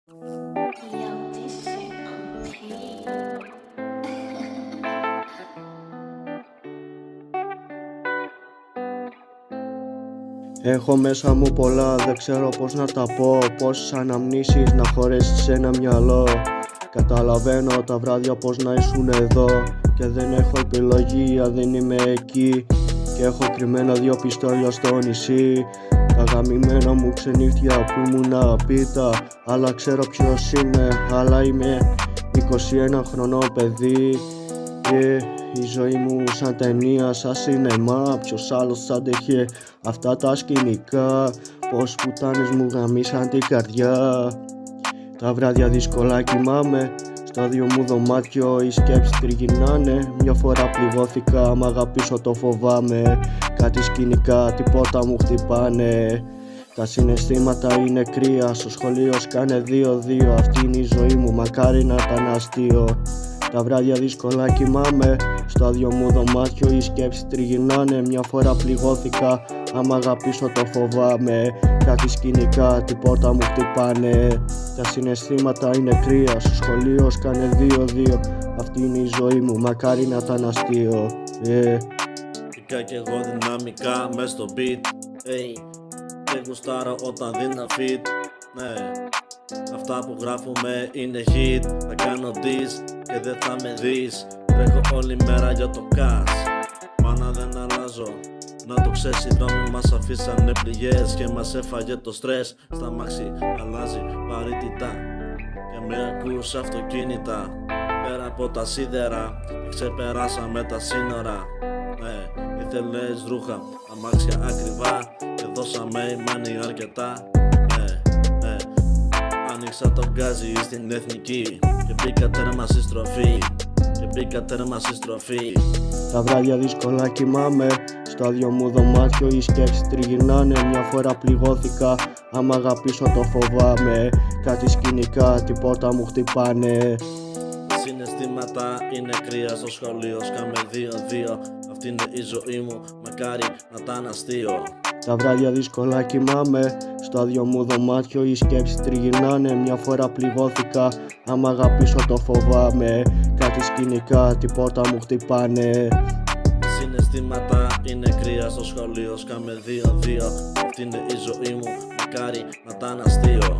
Έχω μέσα μου πολλά, δεν ξέρω πώς να τα πω. Πόσες αναμνήσεις να χωρέσεις σε ένα μυαλό. Καταλαβαίνω τα βράδια πως να ήσουν εδώ και δεν έχω επιλογή αν δεν είμαι εκεί. Και έχω κρυμμένα 2 πιστόλια στο νησί. Τα γαμημένα μου ξενύχτια που ήμουν απίτα. Αλλά ξέρω ποιος είμαι, αλλά είμαι 21 χρονό παιδί. Η ζωή μου σαν ταινία, σαν σινεμά. Ποιος άλλος άντεχε αυτά τα σκηνικά. Πως πουτάνες μου γαμίσαν την καρδιά. Τα βράδια δύσκολα κοιμάμαι. Στο άδειο μου δωμάτιο οι σκέψεις τριγυρνάνε. Μια φορά πληγώθηκα, μ' αγαπήσω το φοβάμαι. Κάτι σκηνικά, τίποτα μου χτυπάνε. Τα συναισθήματα είναι κρύα, στο σχολείο σκάνε 2-2. Αυτή είναι η ζωή μου, μακάρι να ήταν αστείο. Τα βράδια δύσκολα κοιμάμαι. Στο άδειο μου δωμάτιο οι σκέψεις τριγυρνάνε. Μια φορά πληγώθηκα, άμα αγαπήσω το φοβάμαι. Κάτι σκηνικά, τίποτα μου χτυπάνε. Τα συναισθήματα είναι κρύα, στο σχολείο σκάνε 2-2. Αυτή είναι η ζωή μου, μακάρι να ήταν αστείο. Μπήκα κι εγώ δυναμικά μες στο beat. Και γουστάρω όταν δίνα fit. Ναι, αυτά που γράφουμε είναι hit. Θα κάνω diss και δεν θα με δεις. Τρέχω όλη μέρα για το cash. Μάνα δεν αλλάζω, να το ξέρεις, οι δρόμοι μας αφήσανε πληγές και μας έφαγε το στρες. Στα μάξι αλλάζει βαρύτητα και με ακούς αυτοκίνητα. Πέρα από τα σίδερα και ξεπεράσαμε τα σύνορα. Ναι, ήθελες ρούχα, αμάξια ακριβά και δώσαμε η μάνη αρκετά. Ναι, άνοιξα το γκάζι στην εθνική και μπήκα τέρμα στη στροφή. Τα βράδια δύσκολα κοιμάμαι. Στο άδειο μου δωμάτιο οι σκέψεις τριγυρνάνε. Μια φορά πληγώθηκα, άμα αγαπήσω το φοβάμαι. Κάτι σκηνικά, τίποτα μου χτυπάνε. Συναισθήματα είναι κρύα, στο σχολείο σκάμε 2-2. Αυτή είναι η ζωή μου, μακάρι να ήταν αστείο. Τα βράδια δύσκολα κοιμάμαι. Στο άδειο μου δωμάτιο οι σκέψεις τριγυρνάνε. Μια φορά πληγώθηκα, άμα αγαπήσω το φοβάμαι. Κάτι σκηνικά, τίποτα μου χτυπάνε. Συναισθήματα είναι κρύα, στο σχολείο σκάμε 2-2. Αυτή είναι η ζωή μου, μακάρι να ήταν αστείο.